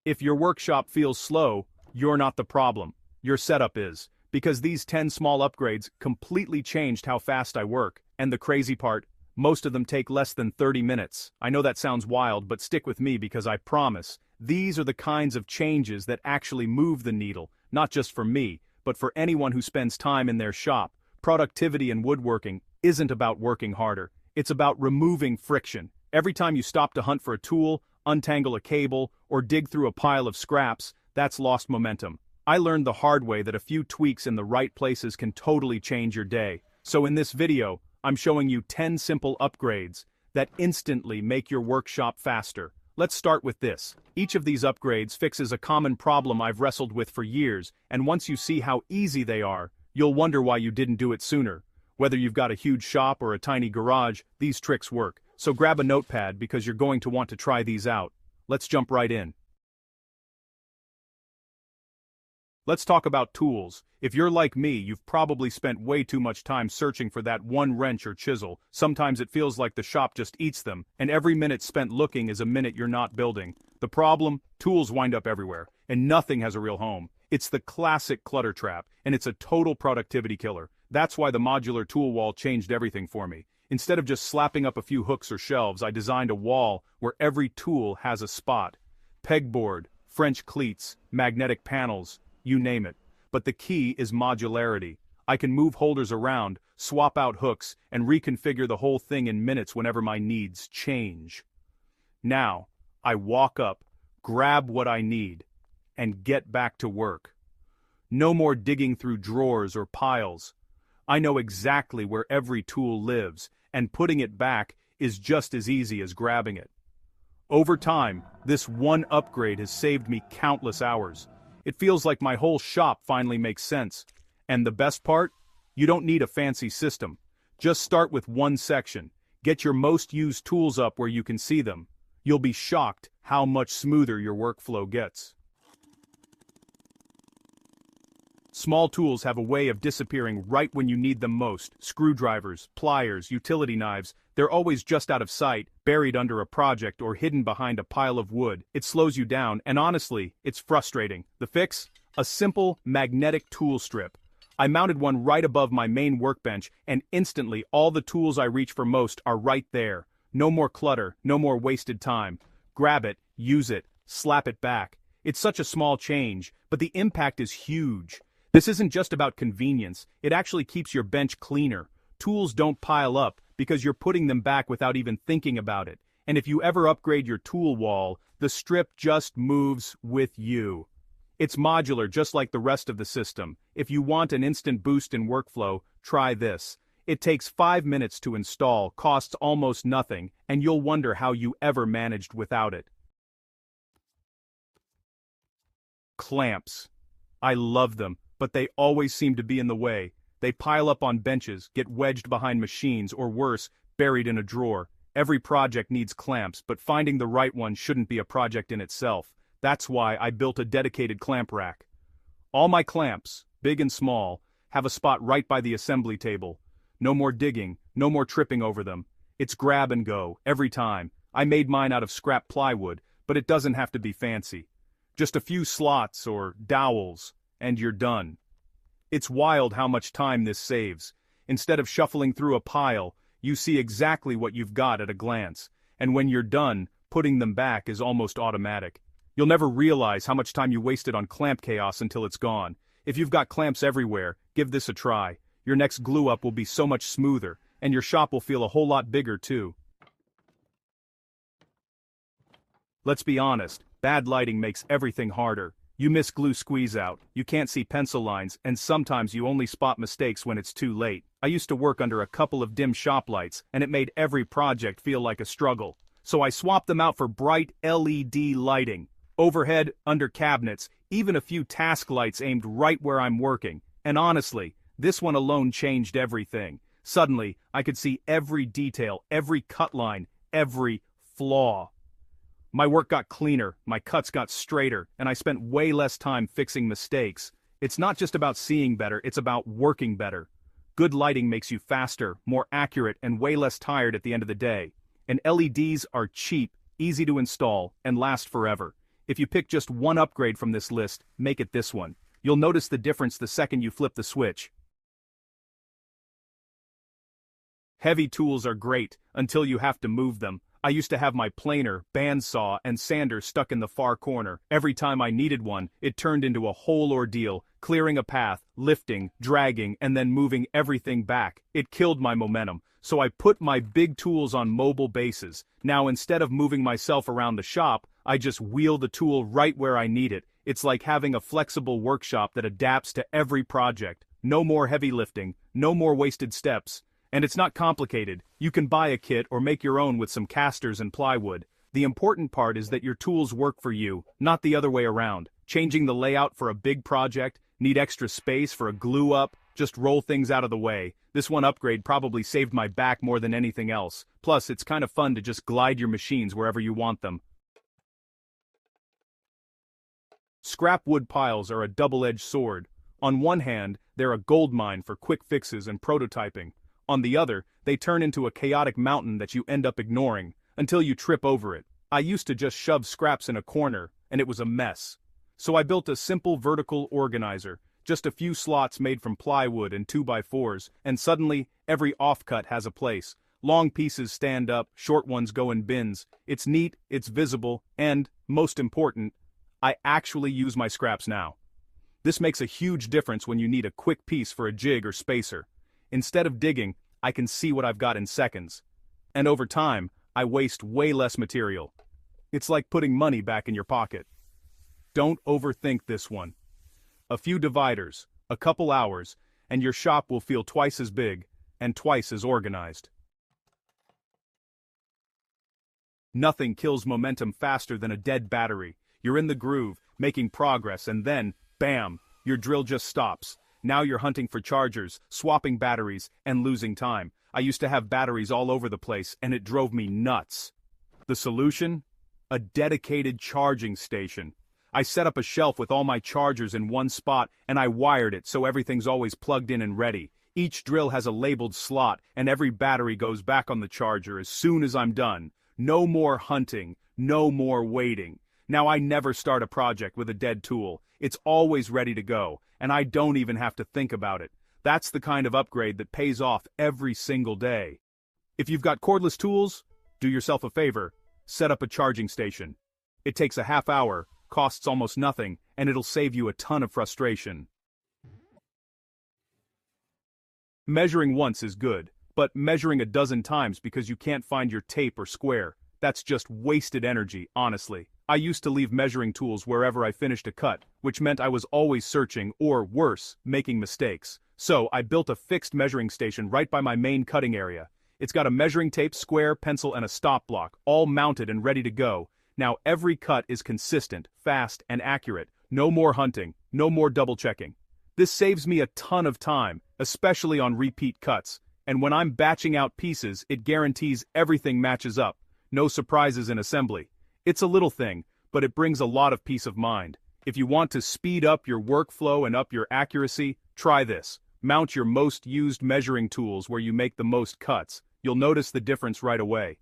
If your workshop feels slow, you're not the problem. Your setup is. Because these 10 small upgrades completely changed how fast I work, and the crazy part, most of them take less than 30 minutes. I know that sounds wild, but stick with me because I promise, these are the kinds of changes that actually move the needle, not just for me, but for anyone who spends time in their shop. Productivity in woodworking isn't about working harder, it's about removing friction. Every time you stop to hunt for a tool, untangle a cable, or dig through a pile of scraps, that's lost momentum. I learned the hard way that a few tweaks in the right places can totally change your day. So in this video, I'm showing you 10 simple upgrades that instantly make your workshop faster. Let's start with this. Each of these upgrades fixes a common problem I've wrestled with for years, and once you see how easy they are, you'll wonder why you didn't do it sooner. Whether you've got a huge shop or a tiny garage, these tricks work. So grab a notepad because you're going to want to try these out. Let's jump right in. Let's talk about tools. If you're like me, you've probably spent way too much time searching for that one wrench or chisel. Sometimes it feels like the shop just eats them, and every minute spent looking is a minute you're not building. The problem? Tools wind up everywhere, and nothing has a real home. It's the classic clutter trap, and it's a total productivity killer. That's why the modular tool wall changed everything for me. Instead of just slapping up a few hooks or shelves, I designed a wall where every tool has a spot. Pegboard, French cleats, magnetic panels, you name it. But the key is modularity. I can move holders around, swap out hooks, and reconfigure the whole thing in minutes whenever my needs change. Now, I walk up, grab what I need, and get back to work. No more digging through drawers or piles. I know exactly where every tool lives, and putting it back is just as easy as grabbing it. Over time, this one upgrade has saved me countless hours. It feels like my whole shop finally makes sense. And the best part? You don't need a fancy system. Just start with one section. Get your most used tools up where you can see them. You'll be shocked how much smoother your workflow gets. Small tools have a way of disappearing right when you need them most. Screwdrivers, pliers, utility knives, they're always just out of sight, buried under a project or hidden behind a pile of wood. It slows you down, and honestly, it's frustrating. The fix? A simple, magnetic tool strip. I mounted one right above my main workbench, and instantly all the tools I reach for most are right there. No more clutter, no more wasted time. Grab it, use it, slap it back. It's such a small change, but the impact is huge. This isn't just about convenience, it actually keeps your bench cleaner. Tools don't pile up because you're putting them back without even thinking about it. And if you ever upgrade your tool wall, the strip just moves with you. It's modular just like the rest of the system. If you want an instant boost in workflow, try this. It takes 5 minutes to install, costs almost nothing, and you'll wonder how you ever managed without it. Clamps. I love them, but they always seem to be in the way. They pile up on benches, get wedged behind machines, or worse, buried in a drawer. Every project needs clamps, but finding the right one shouldn't be a project in itself. That's why I built a dedicated clamp rack. All my clamps, big and small, have a spot right by the assembly table. No more digging, no more tripping over them. It's grab and go, every time. I made mine out of scrap plywood, but it doesn't have to be fancy. Just a few slots or dowels, and you're done. It's wild how much time this saves. Instead of shuffling through a pile, you see exactly what you've got at a glance, and when you're done, putting them back is almost automatic. You'll never realize how much time you wasted on clamp chaos until it's gone. If you've got clamps everywhere, give this a try. Your next glue-up will be so much smoother, and your shop will feel a whole lot bigger too. Let's be honest, bad lighting makes everything harder. You miss glue squeeze out, you can't see pencil lines, and sometimes you only spot mistakes when it's too late. I used to work under a couple of dim shop lights, and it made every project feel like a struggle. So I swapped them out for bright LED lighting. Overhead, under cabinets, even a few task lights aimed right where I'm working. And honestly, this one alone changed everything. Suddenly, I could see every detail, every cut line, every flaw. My work got cleaner, my cuts got straighter, and I spent way less time fixing mistakes. It's not just about seeing better, it's about working better. Good lighting makes you faster, more accurate, and way less tired at the end of the day. And LEDs are cheap, easy to install, and last forever. If you pick just one upgrade from this list, make it this one. You'll notice the difference the second you flip the switch. Heavy tools are great, until you have to move them. I used to have my planer, bandsaw, and sander stuck in the far corner. Every time I needed one, it turned into a whole ordeal, clearing a path, lifting, dragging, and then moving everything back. It killed my momentum, so I put my big tools on mobile bases. Now instead of moving myself around the shop, I just wheel the tool right where I need it. It's like having a flexible workshop that adapts to every project. No more heavy lifting, no more wasted steps. And it's not complicated. You can buy a kit or make your own with some casters and plywood. The important part is that your tools work for you, not the other way around. Changing the layout for a big project, need extra space for a glue up, just roll things out of the way. This one upgrade probably saved my back more than anything else. Plus, it's kind of fun to just glide your machines wherever you want them. Scrap wood piles are a double-edged sword. On one hand, they're a goldmine for quick fixes and prototyping. On the other, they turn into a chaotic mountain that you end up ignoring, until you trip over it. I used to just shove scraps in a corner, and it was a mess. So I built a simple vertical organizer, just a few slots made from plywood and 2x4s, and suddenly, every offcut has a place. Long pieces stand up, short ones go in bins. It's neat, it's visible, and, most important, I actually use my scraps now. This makes a huge difference when you need a quick piece for a jig or spacer. Instead of digging, I can see what I've got in seconds. And over time, I waste way less material. It's like putting money back in your pocket. Don't overthink this one. A few dividers, a couple hours, and your shop will feel twice as big and twice as organized. Nothing kills momentum faster than a dead battery. You're in the groove, making progress, and then, bam, your drill just stops. Now you're hunting for chargers, swapping batteries, and losing time. I used to have batteries all over the place, and it drove me nuts. The solution? A dedicated charging station. I set up a shelf with all my chargers in one spot, and I wired it so everything's always plugged in and ready. Each drill has a labeled slot, and every battery goes back on the charger as soon as I'm done. No more hunting, no more waiting. Now I never start a project with a dead tool. It's always ready to go, and I don't even have to think about it. That's the kind of upgrade that pays off every single day. If you've got cordless tools, do yourself a favor, set up a charging station. It takes a half hour, costs almost nothing, and it'll save you a ton of frustration. Measuring once is good, but measuring a dozen times because you can't find your tape or square, that's just wasted energy, honestly. I used to leave measuring tools wherever I finished a cut, which meant I was always searching, or worse, making mistakes. So I built a fixed measuring station right by my main cutting area. It's got a measuring tape, square, pencil, and a stop block, all mounted and ready to go. Now every cut is consistent, fast, and accurate. No more hunting, no more double checking. This saves me a ton of time, especially on repeat cuts. And when I'm batching out pieces, it guarantees everything matches up. No surprises in assembly. It's a little thing, but it brings a lot of peace of mind. If you want to speed up your workflow and up your accuracy, try this. Mount your most used measuring tools where you make the most cuts. You'll notice the difference right away.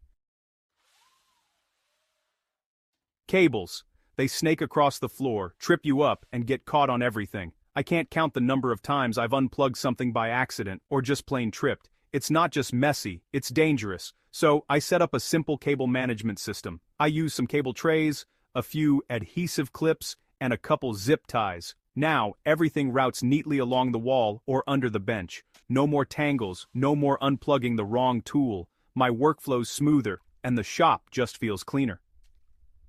Cables. They snake across the floor, trip you up, and get caught on everything. I can't count the number of times I've unplugged something by accident or just plain tripped. It's not just messy, it's dangerous. So I set up a simple cable management system. I use some cable trays, a few adhesive clips, and a couple zip ties. Now, everything routes neatly along the wall or under the bench. No more tangles, no more unplugging the wrong tool. My workflow's smoother, and the shop just feels cleaner.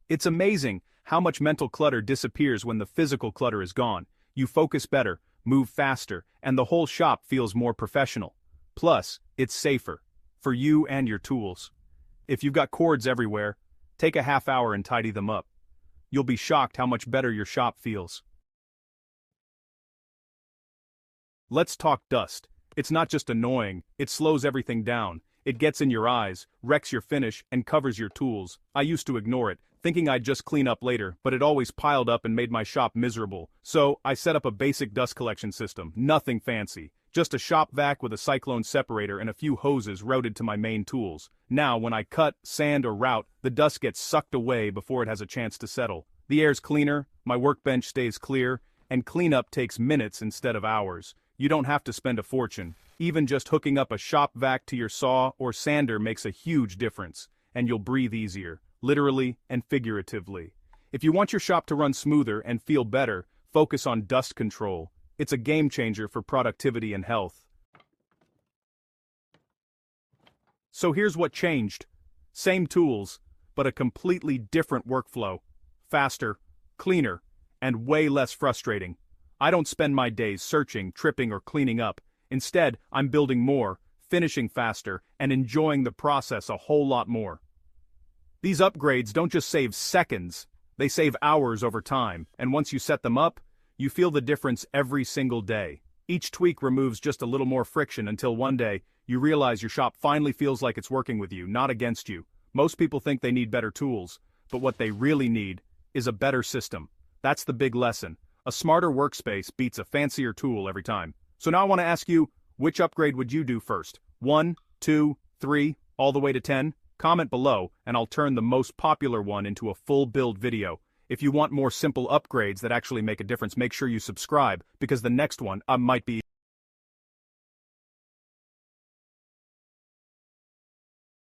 It's amazing how much mental clutter disappears when the physical clutter is gone. You focus better, move faster, and the whole shop feels more professional. Plus, it's safer. For you and your tools. If you've got cords everywhere, take a half hour and tidy them up. You'll be shocked how much better your shop feels. Let's talk dust. It's not just annoying, it slows everything down. It gets in your eyes, wrecks your finish, and covers your tools. I used to ignore it, thinking I'd just clean up later, but it always piled up and made my shop miserable. So, I set up a basic dust collection system, nothing fancy. Just a shop vac with a cyclone separator and a few hoses routed to my main tools. Now, when I cut, sand, or route, the dust gets sucked away before it has a chance to settle. The air's cleaner, my workbench stays clear, and cleanup takes minutes instead of hours. You don't have to spend a fortune. Even just hooking up a shop vac to your saw or sander makes a huge difference, and you'll breathe easier, literally and figuratively. If you want your shop to run smoother and feel better, focus on dust control. It's a game changer for productivity and health. So here's what changed. Same tools, but a completely different workflow. Faster, cleaner, and way less frustrating. I don't spend my days searching, tripping, or cleaning up. Instead, I'm building more, finishing faster, and enjoying the process a whole lot more. These upgrades don't just save seconds, they save hours over time, and once you set them up, you feel the difference every single day. Each tweak removes just a little more friction until one day, you realize your shop finally feels like it's working with you, not against you. Most people think they need better tools, but what they really need is a better system. That's the big lesson. A smarter workspace beats a fancier tool every time. So now I want to ask you, which upgrade would you do first? 1, 2, 3, all the way to 10? Comment below, and I'll turn the most popular one into a full build video. If you want more simple upgrades that actually make a difference, make sure you subscribe, because the next one might be